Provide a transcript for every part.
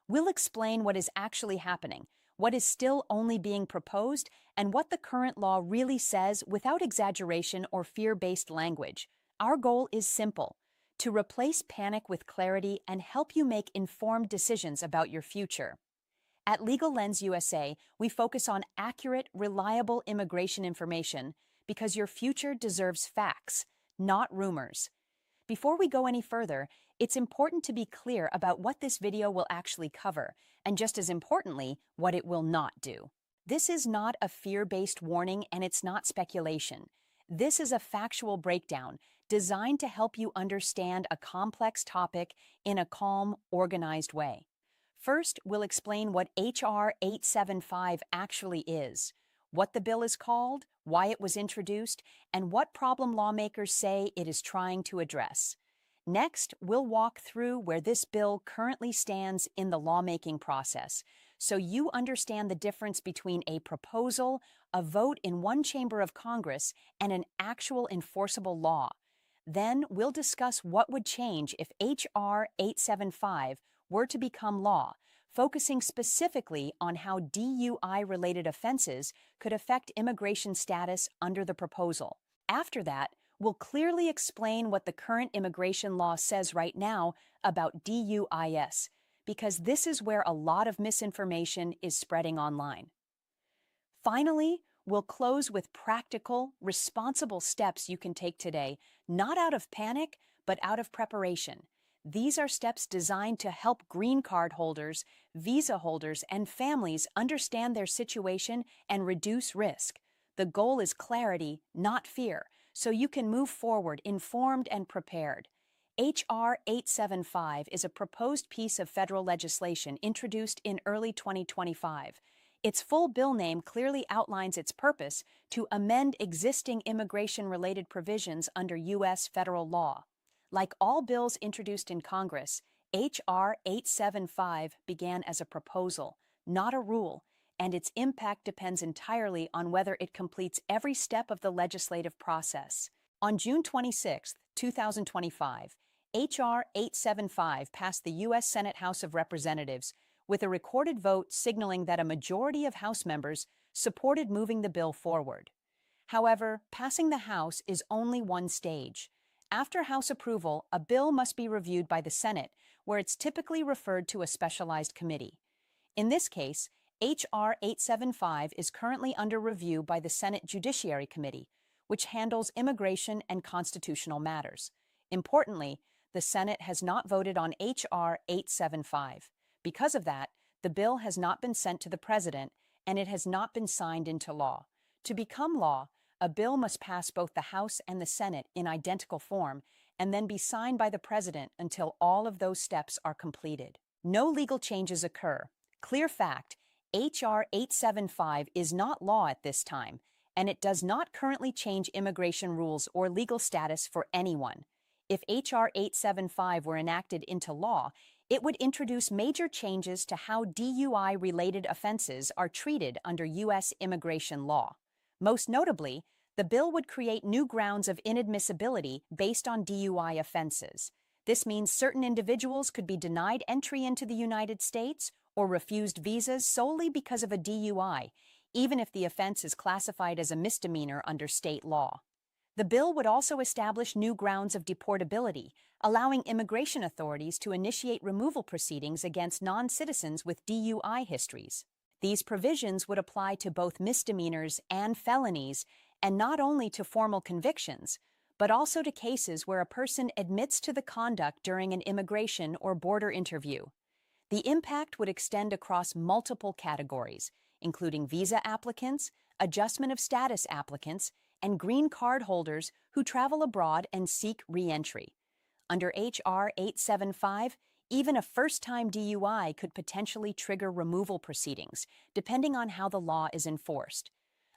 We'll explain what is actually happening, what is still only being proposed, and what the current law really says without exaggeration or fear-based language. Our goal is simple: to replace panic with clarity and help you make informed decisions about your future. At Legal Lens USA, we focus on accurate, reliable immigration information because your future deserves facts, not rumors. Before we go any further, it's important to be clear about what this video will actually cover, and just as importantly, what it will not do. This is not a fear-based warning, and it's not speculation. This is a factual breakdown designed to help you understand a complex topic in a calm, organized way. First, we'll explain what HR 875 actually is, what the bill is called, why it was introduced, and what problem lawmakers say it is trying to address. Next, we'll walk through where this bill currently stands in the lawmaking process, so you understand the difference between a proposal, a vote in one chamber of Congress, and an actual enforceable law. Then, we'll discuss what would change if HR 875 were to become law, focusing specifically on how DUI-related offenses could affect immigration status under the proposal. After that, we'll clearly explain what the current immigration law says right now about DUIs, because this is where a lot of misinformation is spreading online. Finally, we'll close with practical, responsible steps you can take today, not out of panic, but out of preparation. These are steps designed to help green card holders, visa holders, and families understand their situation and reduce risk. The goal is clarity, not fear, so you can move forward informed and prepared. HR 875 is a proposed piece of federal legislation introduced in early 2025. Its full bill name clearly outlines its purpose: to amend existing immigration-related provisions under U.S. federal law. Like all bills introduced in Congress, HR 875 began as a proposal, not a rule, and its impact depends entirely on whether it completes every step of the legislative process. On June 26, 2025, HR 875 passed the U.S. Senate House of Representatives with a recorded vote signaling that a majority of House members supported moving the bill forward. However, passing the House is only one stage. After House approval, a bill must be reviewed by the Senate, where it's typically referred to a specialized committee. In this case, HR 875 is currently under review by the Senate Judiciary Committee, which handles immigration and constitutional matters. Importantly, the Senate has not voted on HR 875. Because of that, the bill has not been sent to the President, and it has not been signed into law. To become law, a bill must pass both the House and the Senate in identical form and then be signed by the President until all of those steps are completed. No legal changes occur. Clear fact: HR 875 is not law at this time, and it does not currently change immigration rules or legal status for anyone. If HR 875 were enacted into law, it would introduce major changes to how DUI-related offenses are treated under U.S. immigration law. Most notably, the bill would create new grounds of inadmissibility based on DUI offenses. This means certain individuals could be denied entry into the United States or refused visas solely because of a DUI, even if the offense is classified as a misdemeanor under state law. The bill would also establish new grounds of deportability, allowing immigration authorities to initiate removal proceedings against non-citizens with DUI histories. These provisions would apply to both misdemeanors and felonies, and not only to formal convictions, but also to cases where a person admits to the conduct during an immigration or border interview. The impact would extend across multiple categories, including visa applicants, adjustment of status applicants, and green card holders who travel abroad and seek re-entry. Under HR 875, even a first-time DUI could potentially trigger removal proceedings, depending on how the law is enforced.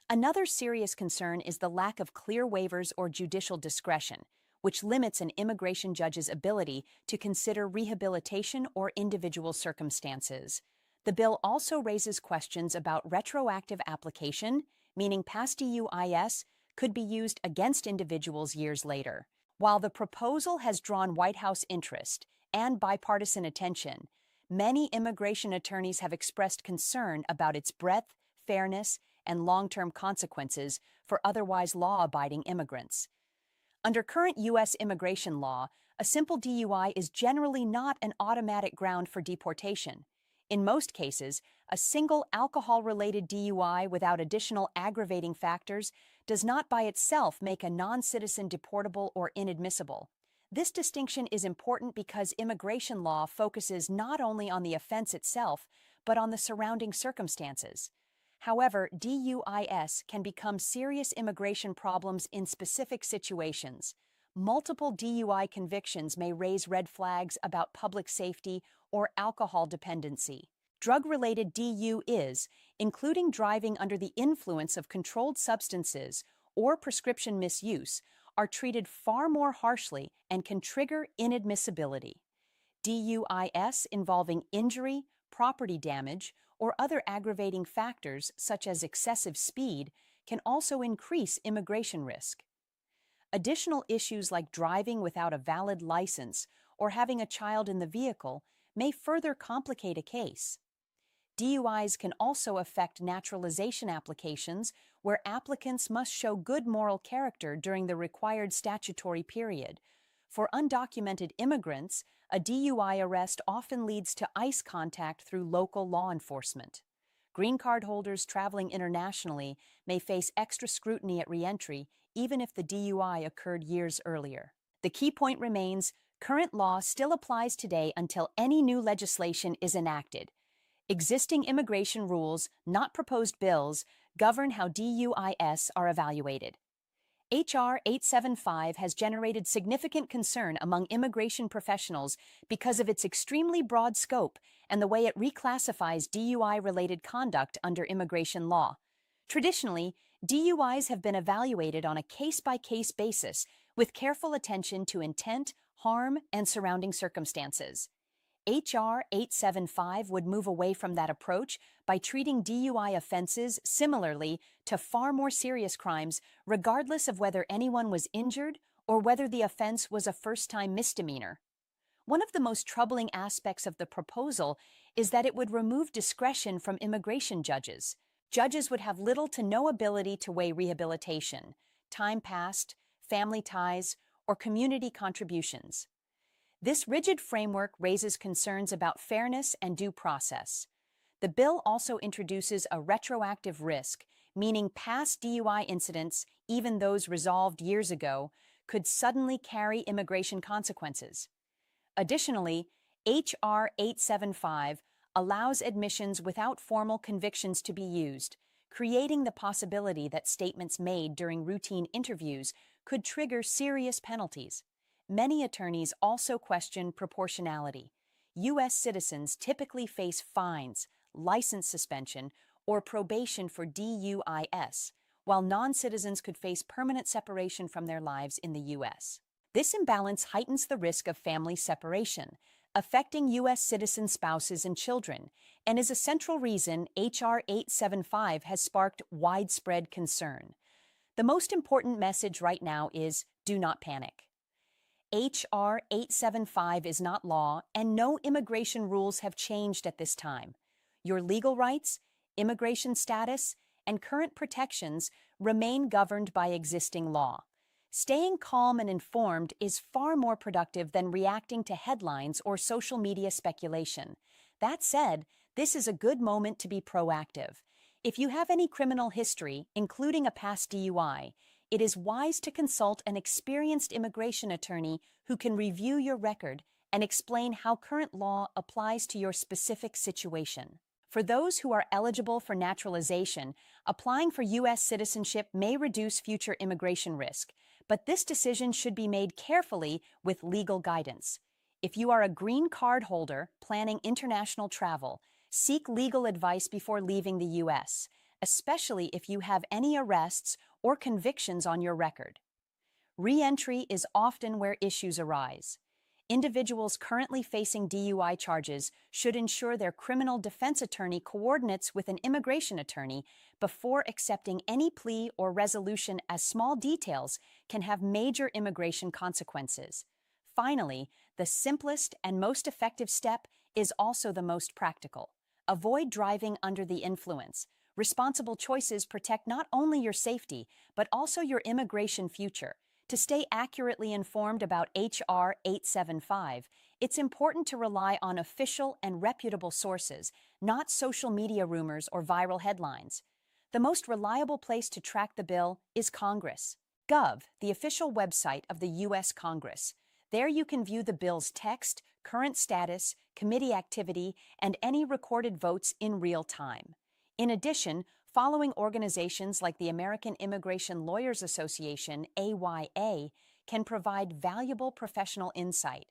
Another serious concern is the lack of clear waivers or judicial discretion, which limits an immigration judge's ability to consider rehabilitation or individual circumstances. The bill also raises questions about retroactive application, meaning past DUIs could be used against individuals years later. While the proposal has drawn White House interest and bipartisan attention, Many immigration attorneys have expressed concern about its breadth, fairness, and long-term consequences for otherwise law-abiding immigrants. Under current U.S. immigration law, a simple DUI is generally not an automatic ground for deportation. In most cases, a single alcohol-related DUI without additional aggravating factors does not by itself make a non-citizen deportable or inadmissible. This distinction is important because immigration law focuses not only on the offense itself, but on the surrounding circumstances. However, DUIs can become serious immigration problems in specific situations. Multiple DUI convictions may raise red flags about public safety or alcohol dependency. Drug-related DUIs, including driving under the influence of controlled substances or prescription misuse, are treated far more harshly and can trigger inadmissibility. DUIs involving injury, property damage, or other aggravating factors such as excessive speed can also increase immigration risk. Additional issues like driving without a valid license or having a child in the vehicle may further complicate a case. DUIs can also affect naturalization applications where applicants must show good moral character during the required statutory period. For undocumented immigrants, a DUI arrest often leads to ICE contact through local law enforcement. Green card holders traveling internationally may face extra scrutiny at reentry, even if the DUI occurred years earlier. The key point remains, current law still applies today until any new legislation is enacted. Existing immigration rules, not proposed bills, govern how DUIs are evaluated. HR875 has generated significant concern among immigration professionals because of its extremely broad scope and the way it reclassifies DUI-related conduct under immigration law. Traditionally, DUIs have been evaluated on a case-by-case basis with careful attention to intent, harm, and surrounding circumstances. HR875 would move away from that approach by treating DUI offenses similarly to far more serious crimes, regardless of whether anyone was injured or whether the offense was a first-time misdemeanor. One of the most troubling aspects of the proposal is that it would remove discretion from immigration judges. Judges would have little to no ability to weigh rehabilitation, time passed, family ties, or community contributions. This rigid framework raises concerns about fairness and due process. The bill also introduces a retroactive risk, meaning past DUI incidents, even those resolved years ago, could suddenly carry immigration consequences. Additionally, HR 875 allows admissions without formal convictions to be used, creating the possibility that statements made during routine interviews could trigger serious penalties. Many attorneys also question proportionality. U.S. citizens typically face fines, license suspension, or probation for DUIs, while non-citizens could face permanent separation from their lives in the U.S. This imbalance heightens the risk of family separation, affecting U.S. citizen spouses and children, and is a central reason HR 875 has sparked widespread concern. The most important message right now is, do not panic. HR 875 is not law, and no immigration rules have changed at this time. Your legal rights, immigration status, and current protections remain governed by existing law. Staying calm and informed is far more productive than reacting to headlines or social media speculation. That said, this is a good moment to be proactive. If you have any criminal history, including a past DUI, it is wise to consult an experienced immigration attorney who can review your record and explain how current law applies to your specific situation. For those who are eligible for naturalization, applying for U.S. citizenship may reduce future immigration risk, but this decision should be made carefully with legal guidance. If you are a green card holder planning international travel, seek legal advice before leaving the U.S., especially if you have any arrests or convictions on your record. Re-entry is often where issues arise. Individuals currently facing DUI charges should ensure their criminal defense attorney coordinates with an immigration attorney before accepting any plea or resolution, as small details can have major immigration consequences. Finally, the simplest and most effective step is also the most practical. Avoid driving under the influence. Responsible choices protect not only your safety, but also your immigration future. To stay accurately informed about HR 875, it's important to rely on official and reputable sources, not social media rumors or viral headlines. The most reliable place to track the bill is Congress. Gov, the official website of the U.S. Congress. There you can view the bill's text, current status, committee activity, and any recorded votes in real time. In addition, following organizations like the American Immigration Lawyers Association, AYA, can provide valuable professional insight.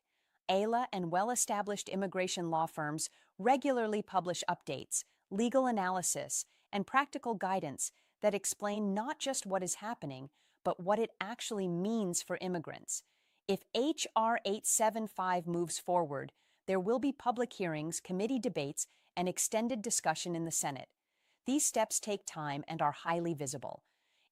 AILA and well-established immigration law firms regularly publish updates, legal analysis, and practical guidance that explain not just what is happening, but what it actually means for immigrants. If HR 875 moves forward, there will be public hearings, committee debates, and extended discussion in the Senate. These steps take time and are highly visible.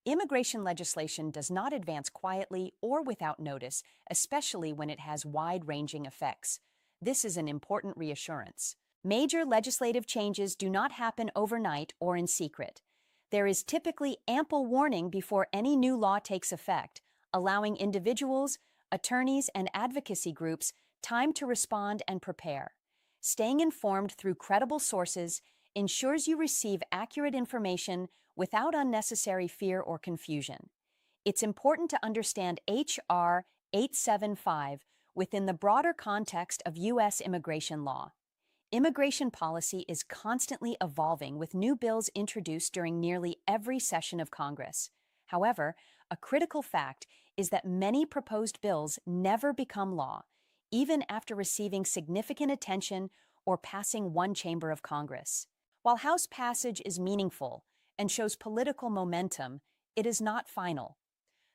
Immigration legislation does not advance quietly or without notice, especially when it has wide-ranging effects. This is an important reassurance. Major legislative changes do not happen overnight or in secret. There is typically ample warning before any new law takes effect, allowing individuals, attorneys, and advocacy groups time to respond and prepare. Staying informed through credible sources ensures you receive accurate information without unnecessary fear or confusion. It's important to understand HR 875 within the broader context of U.S. immigration law. Immigration policy is constantly evolving with new bills introduced during nearly every session of Congress. However, a critical fact is that many proposed bills never become law, even after receiving significant attention or passing one chamber of Congress. While House passage is meaningful and shows political momentum, it is not final.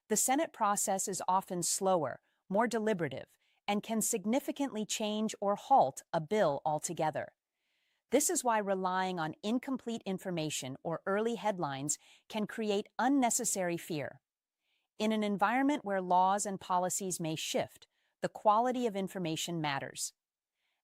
The Senate process is often slower, more deliberative, and can significantly change or halt a bill altogether. This is why relying on incomplete information or early headlines can create unnecessary fear. In an environment where laws and policies may shift, the quality of information matters.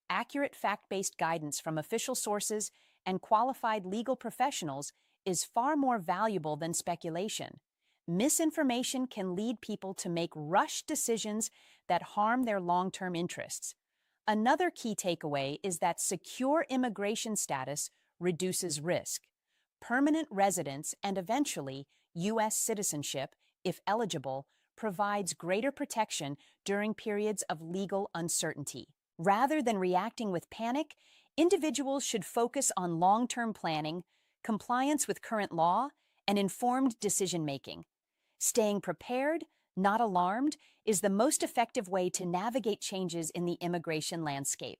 Accurate fact-based guidance from official sources and qualified legal professionals is far more valuable than speculation. Misinformation can lead people to make rushed decisions that harm their long-term interests. Another key takeaway is that secure immigration status reduces risk. Permanent residence and eventually U.S. citizenship, if eligible, provides greater protection during periods of legal uncertainty. Rather than reacting with panic, individuals should focus on long-term planning, compliance with current law, and informed decision-making. Staying prepared, not alarmed, is the most effective way to navigate changes in the immigration landscape.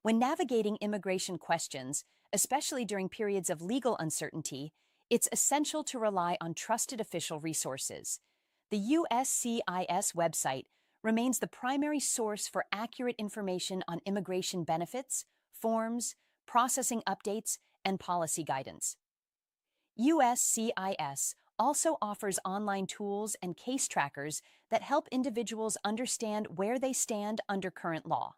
When navigating immigration questions, especially during periods of legal uncertainty, it's essential to rely on trusted official resources. The USCIS website remains the primary source for accurate information on immigration benefits, forms, processing updates, and policy guidance. USCIS also offers online tools and case trackers that help individuals understand where they stand under current law.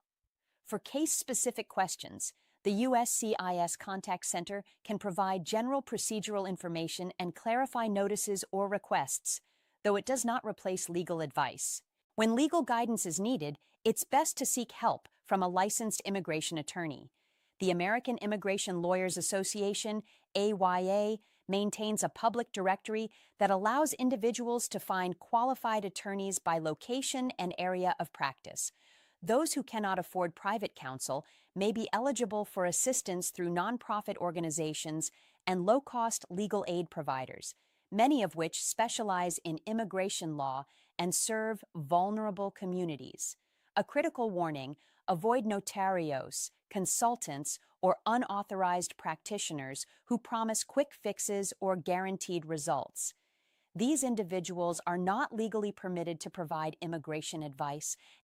For case-specific questions, the USCIS Contact Center can provide general procedural information and clarify notices or requests, though it does not replace legal advice. When legal guidance is needed, it's best to seek help from a licensed immigration attorney. The American Immigration Lawyers Association, AYA, maintains a public directory that allows individuals to find qualified attorneys by location and area of practice. Those who cannot afford private counsel may be eligible for assistance through nonprofit organizations and low-cost legal aid providers, many of which specialize in immigration law and serve vulnerable communities. A critical warning: avoid notarios, consultants, or unauthorized practitioners who promise quick fixes or guaranteed results. These individuals are not legally permitted to provide immigration advice